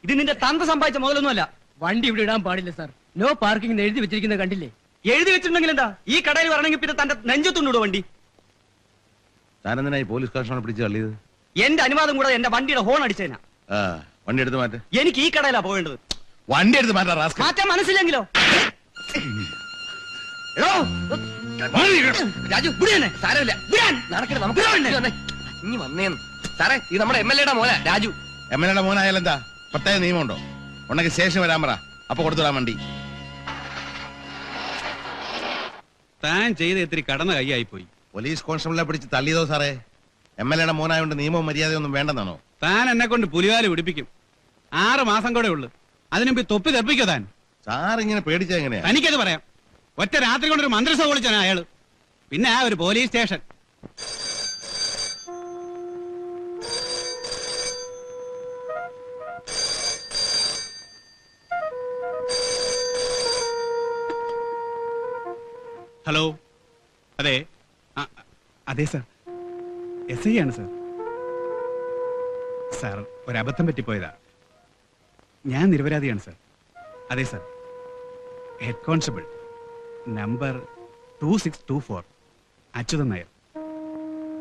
ഇത് നിന്റെ തന്ത സമ്പാദിച്ച മുതലൊന്നുമല്ല. വണ്ടി ഇവിടെ ഇടാൻ പാടില്ല സാർ. നോ പാർക്കിംഗ് എഴുതി വെച്ചിരിക്കുന്നത് കണ്ടില്ലേ? എഴുതി വെച്ചിട്ടുണ്ടെങ്കിൽ എന്താ? ഈ കടയിൽ വരണമെങ്കിൽ പിന്നെ തന്റെ നെഞ്ചത്തുണ്ടോ വണ്ടി? താനെന്തിനായി പോലീസ് സ്റ്റേഷനെ പിടിച്ച് തള്ളിയത്? എന്റെ അനുവാദം കൂടാതെ എന്റെ വണ്ടിയുടെ ഹോൺ അടിച്ചേനാ. വണ്ടി എടുത്ത് മാറ്റ. എനിക്ക് ഈ കടയിലാ പോകേണ്ടത്. വണ്ടി എടുത്ത് മാറ്റാ. മാറ്റാൻ മനസ്സിലെങ്കിലോ? രാജു സാരമില്ല, നടക്കട്ടെ, നമുക്ക് ഇനി വന്നേന്ന്. സാറേ, ഇത് നമ്മുടെ MLA മോനാ രാജു. MLA മോനായാലെന്താ? പ്രത്യേക നിയമമുണ്ടോ? ഉണ്ടെങ്കിൽ സ്റ്റേഷൻ വരാൻ പറ, അപ്പൊ കൊടുത്തുടാൻ വണ്ടി. താൻ ചെയ്ത് ഇത്തിരി കടന്ന കൈയായി പോയി. പോലീസ് കോൺസ്റ്റബിളിനെ പിടിച്ച് തള്ളിയതോ സാറേ? MLA മോനായോണ്ട് നിയമവും മര്യാദയൊന്നും വേണ്ടെന്നാണോ? താൻ എന്നെ കൊണ്ട് പുലിവാല് പിടിപ്പിക്കും. 6 മാസം കൂടെ ഉള്ളു. അതിനുമ്പ് തൊപ്പി തെപ്പിക്കോ താൻ? സാർ ഇങ്ങനെ പേടിച്ചാ എങ്ങനെയാ? തനിക്കത് പറയാം. ഒറ്റ രാത്രി കൊണ്ടൊരു മന്ത്രിസഭ വിളിച്ചാണ് അയാള്. പിന്നെ ഒരു പോലീസ് സ്റ്റേഷൻ. ഹലോ, അതെ അതെ സാർ, SI ആണ് സാർ. സാർ, ഒരബദ്ധം പറ്റിപ്പോയതാ. ഞാൻ നിരപരാധിയാണ് സാർ. അതെ sir, head constable number 2624 Achuthan Nair.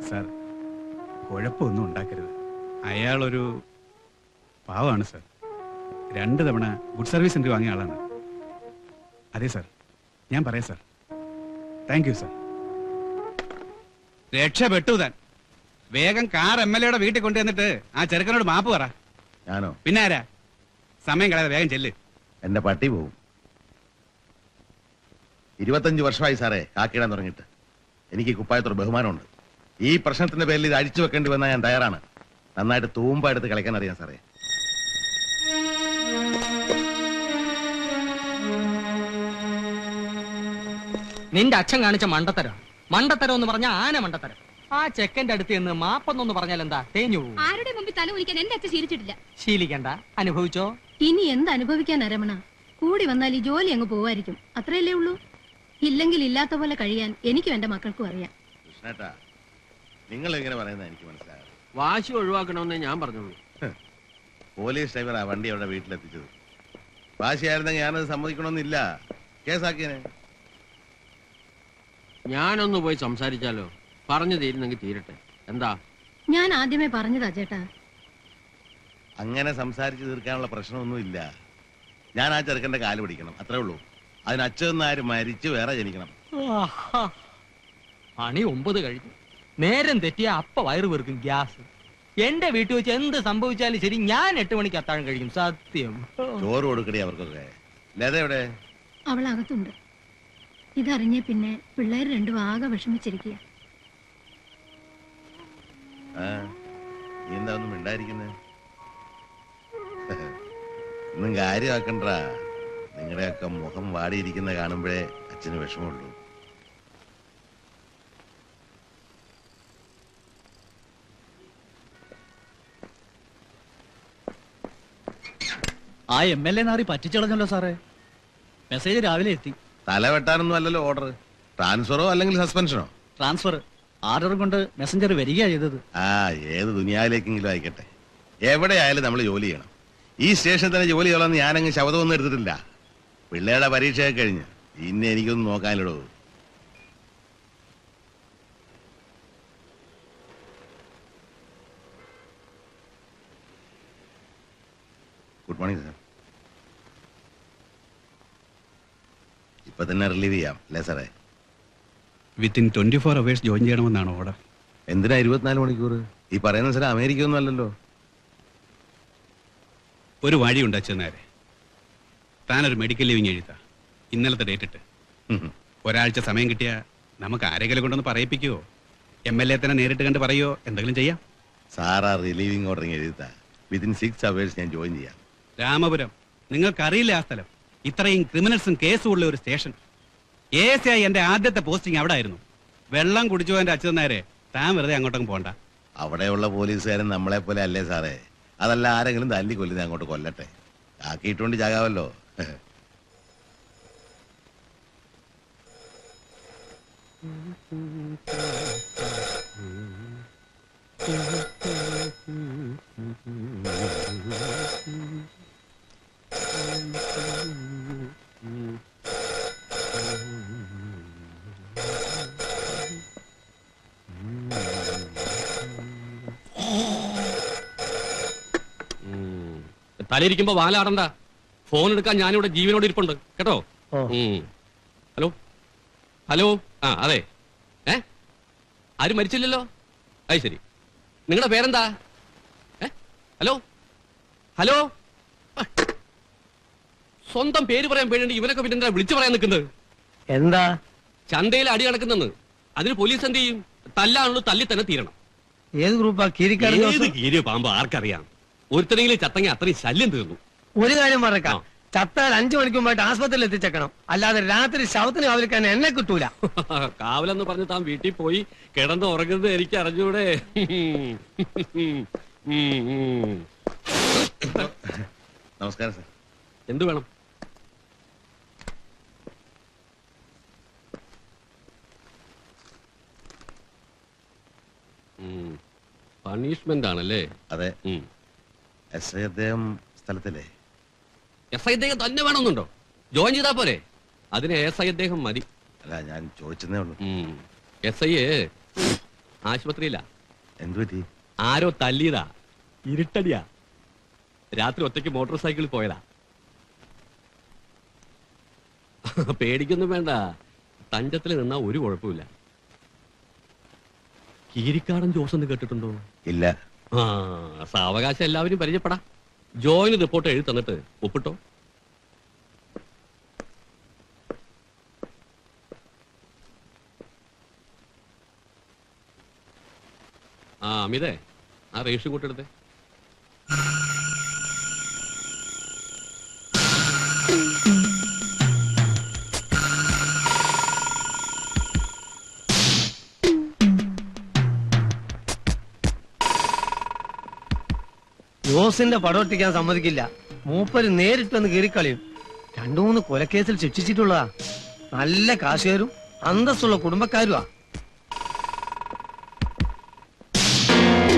Sir, കുഴപ്പമൊന്നും ഉണ്ടാക്കരുത്. അയാളൊരു പാവമാണ് സാർ. 2 തവണ ഗുഡ് സർവീസ് സെന്റർ വാങ്ങിയ ആളാണ്. അതെ സാർ, ഞാൻ പറയാം സാർ. Thank you sir. രക്ഷപ്പെട്ടു താൻ. വേഗം കാർ MLA വീട്ടിൽ കൊണ്ടുവന്നിട്ട് ആ ചെറുക്കനോട് മാപ്പ് പറ. ഞാനോ? പിന്നെ ആരാ? സമയം കളയാതെ വേഗം ചെല്ല്. എന്റെ പട്ടി പോവും. 25 വർഷമായി സാറേ കാക്കിടാൻ തുടങ്ങിയിട്ട്. എനിക്ക് കുപ്പായത്തോട് ബഹുമാനമുണ്ട്. ഈ പ്രശ്നത്തിന്റെ പേരിൽ ഇത് അഴിച്ചു വെക്കേണ്ടി വന്നാൽ ഞാൻ തയ്യാറാണ്. നന്നായിട്ട് തൂമ്പ എടുത്ത് കളിക്കാൻ അറിയാം സാറേ. നിന്റെ അച്ഛൻ കാണിച്ച മണ്ടത്തരം. മണ്ടത്തരം എന്ന് പറഞ്ഞാൽ ആന മണ്ടത്തരം. ആ ചെക്കന്റെ അടുത്ത് നിന്ന് മാപ്പൊന്നു പറഞ്ഞാൽ എന്താ? തേഞ്ഞു പോകും. ആരുടെ മുമ്പിൽ തല കുലിക്കാൻ എന്റെ അച്ഛൻ ശീലിച്ചിട്ടില്ല. ശീലിക്കണ്ട, അനുഭവിച്ചോ. ഇനി എന്ത് അനുഭവിക്കാൻ രമണ? കൂടി വന്നാൽ ഈ ജോലി അങ്ങ് പോവായിരിക്കും. അത്രയല്ലേ ഉള്ളൂ. ഇല്ലെങ്കിൽ ഇല്ലാത്ത പോലെ കഴിയാൻ എനിക്കും എന്റെ മക്കൾക്കും അറിയാം. കൃഷ്ണേട്ടാ, നിങ്ങൾ എങ്ങനെ പറയുന്നത് എനിക്ക് മനസ്സിലാകും. വാശി ഒഴിവാക്കണമെന്ന് ഞാൻ പറഞ്ഞോളൂ. പോലീസ് ഡ്രൈവറാ വണ്ടി അവിടെ വീട്ടിലെത്തിച്ചത്. വാശിയായിരുന്നെങ്കിൽ ഞാനത് സമ്മതിക്കണമെന്നില്ല. കേസാക്കിയനെ. ഞാനൊന്ന് പോയി സംസാരിച്ചാലോ? പറഞ്ഞു തീരുന്നെങ്കിൽ തീരട്ടെ. എന്താ? ഞാൻ ആദ്യമേ പറഞ്ഞതാ ചേട്ടാ. അങ്ങനെ സംസാരിച്ച് തീർക്കാനുള്ള പ്രശ്നമൊന്നുമില്ല. ഞാൻ ആ ചെറുക്കന്റെ കാല് പിടിക്കണം, അത്രേ ഉള്ളൂ. അതിന് അച്ഛനാര് മരിച്ചു വേറെ ജനിക്കണം. പണി 9 കഴിഞ്ഞു. നേരം തെറ്റിയ അപ്പ വയറ് വെറുക്കും ഗ്യാസ്. എന്റെ വീട്ടിൽ വെച്ച് എന്ത് സംഭവിച്ചാലും ശരി, ഞാൻ 8 മണിക്ക് അത്താഴം കഴിക്കും. സത്യം. ചോറ് കൊടുക്കടി അവർക്കൊക്കെ. ലത എവിടെ? അവളകത്തുണ്ട്. ഇതറിഞ്ഞ പിന്നെ പിള്ളേർ രണ്ടും ആകെ വിഷമിച്ചിരിക്കുക. നീ എന്താ ഒന്നും മിണ്ടായിരിക്കുന്നേ? ഒന്നും കാര്യമാക്കണ്ട. നിങ്ങളുടെയൊക്കെ മുഖം വാടിയിരിക്കുന്ന കാണുമ്പോഴേ അച്ഛന് വിഷമമുള്ളൂ. ആ MLA നാറി പറ്റിച്ചളഞ്ഞല്ലോ സാറേ. മെസ്സേജ് രാവിലെ എത്തി. തല വെട്ടാനൊന്നും അല്ലല്ലോ ഓർഡർ. ട്രാൻസ്ഫറോ അല്ലെങ്കിൽ സസ്പെൻഷനോ? ട്രാൻസ്ഫർ. ആർഡർ കൊണ്ട് മെസ്സഞ്ചർ വരികയാ ചെയ്തത്. ഏത് ദുനിയാവിലേക്കെങ്കിലും ആയിക്കട്ടെ, എവിടെ ആയാലും നമ്മൾ ജോലി ചെയ്യണം. ഈ സ്റ്റേഷനിൽ തന്നെ ജോലി ചെയ്യണമെന്ന് ഞാനങ്ങ് ശബ്ദമൊന്നും എടുത്തിട്ടില്ല. പിള്ളേരുടെ പരീക്ഷയൊക്കെ കഴിഞ്ഞ് ഇനി എനിക്കൊന്നും നോക്കാനിടൂ. Good morning sir. ഇപ്പൊ തന്നെ റിലീവ് ചെയ്യാം അല്ലേ സാറേ? വിത്തിൻ 24 hours ജോയിൻ ചെയ്യണമെന്നാണ് ഓർഡർ. എന്തിനാ 24 മണിക്കൂർ? ഈ പറയുന്ന സാറേ അമേരിക്ക ഒന്നും അല്ലല്ലോ. ഒരു വഴിയുണ്ട് അച്ഛനാരെ. താനൊരു മെഡിക്കൽ ലീവിങ് എഴുതാ. ഇന്നലത്തെ ഡേറ്റ് ഇട്ട് ഒരാഴ്ച സമയം കിട്ടിയാ നമുക്ക് ആരെങ്കിലും കൊണ്ടൊന്ന് പറയിപ്പിക്കുവോ? MLA തന്നെ നേരിട്ട് കണ്ട് പറയോ? എന്തെങ്കിലും ചെയ്യാം. സാറാ റിലീവിങ് ഓർഡർ എഴുതാ. വിത്തിൻ 6 hours ഞാൻ ജോയിൻ ചെയ്യാം. രാമപുരം, നിങ്ങൾക്കറിയില്ല ആ സ്ഥലം. ഇത്രയും ക്രിമിനൽസും കേസും ഉള്ള ഒരു സ്റ്റേഷൻ. ASI എന്റെ ആദ്യത്തെ പോസ്റ്റിംഗ് അവിടെ ആയിരുന്നു. വെള്ളം കുടിച്ചു എന്റെ അച്ഛൻ നേരെ. താൻ വെറുതെ അങ്ങോട്ടും പോണ്ട. അവിടെയുള്ള പോലീസുകാരൻ നമ്മളെ പോലെ അല്ലേ സാറേ? അതല്ല ആരെങ്കിലും തല്ലി കൊല്ലുന്ന അങ്ങോട്ട് കൊല്ലട്ടെ. ആക്കിയിട്ടുകൊണ്ട് ചാകാവല്ലോ. തലയിരിക്കുമ്പോ വാലാടണ്ട. ഫോൺ എടുക്കാൻ ഞാനിവിടെ ജീവനോട് ഇരിപ്പുണ്ട് കേട്ടോ. ഹലോ ഹലോ, ആ അതെ. ആരും മരിച്ചില്ലല്ലോ? അത് ശരി. നിങ്ങളുടെ പേരെന്താ? ഹലോ ഹലോ, സ്വന്തം പേര് പറയാൻ പേരുണ്ട് ഇവനൊക്കെ പിന്നെ എന്താ വിളിച്ചു പറയാൻ നിൽക്കുന്നത്? എന്താ ചന്തയിൽ അടി നടക്കുന്നെന്ന്. അതിന് പോലീസ് എന്ത് ചെയ്യും? തല്ലാണല്ലോ, തല്ലി തന്നെ തീരണം. ഏത് ഗ്രൂപ്പാ? ഏത് കീരിയോ പാമ്പോ ആർക്കറിയാം. ഒരുത്തനെങ്കിലും ചത്തങ്ങി അത്രയും ശല്യം തീർന്നു. ഒരു കാര്യം പറഞ്ഞേക്കാം, ചത്താൽ 5 മണിക്ക് മുമ്പായിട്ട് ആസ്പത്രിയിൽ എത്തിച്ചേക്കണം. അല്ലാതെ രാത്രി ശവത്തിന് കാവലിക്കാൻ എന്നെ കിട്ടൂല. കാവലെന്ന് പറഞ്ഞ് താൻ വീട്ടിൽ പോയി കിടന്ന് ഉറങ്ങുന്നത് എനിക്ക് അറിഞ്ഞൂടെ? നമസ്കാരം സാർ. എന്ത് വേണം? പണിഷ്മെന്റ് ആണല്ലേ? അതെ. എസ് ഐ അദ്ദേഹം സ്ഥലത്തില്ലേ? എസ് ഐ അദ്ദേഹം തന്നെ വേണമെന്നുണ്ടോ? ജോയിൻ ചെയ്താ പോരെ? അതിന് എസ് ഐ അദ്ദേഹം മതി. അല്ല, ഞാൻ ചോദിച്ചതേ ഉള്ളൂ. എസ് ഐ ആശുപത്രിയില്ല. എന്തു പറ്റി? ആരോ തല്ലിയതാ. ഇരുട്ടടിയാ. രാത്രി ഒറ്റയ്ക്ക് മോട്ടോർ സൈക്കിളിൽ പോയതാ. പേടിക്കൊന്നും വേണ്ട. തഞ്ചത്തിൽ നിന്നാ ഒരു കുഴപ്പമില്ല. കീരിക്കാടൻ ജോസ് എന്ന് കേട്ടിട്ടുണ്ടോ? ഇല്ല. ആ, സാവകാശം എല്ലാവരും പരിചയപ്പെടാ. ജോയിന് റിപ്പോർട്ട് എഴുതി തന്നിട്ട് ഒപ്പിട്ടോ. ആ അമിതേ, ആ റേഷൻ കൂട്ടെടുത്തേ. ജോസിന്റെ പടമൊട്ടിക്കാൻ സമ്മതിക്കില്ല. മൂപ്പര് നേരിട്ടൊന്ന് കീറിക്കളിയും. 2-3 കൊലക്കേസിൽ ശിക്ഷിച്ചിട്ടുള്ളതാ. നല്ല കാശുകാരും അന്തസ്സുള്ള കുടുംബക്കാരുമാ.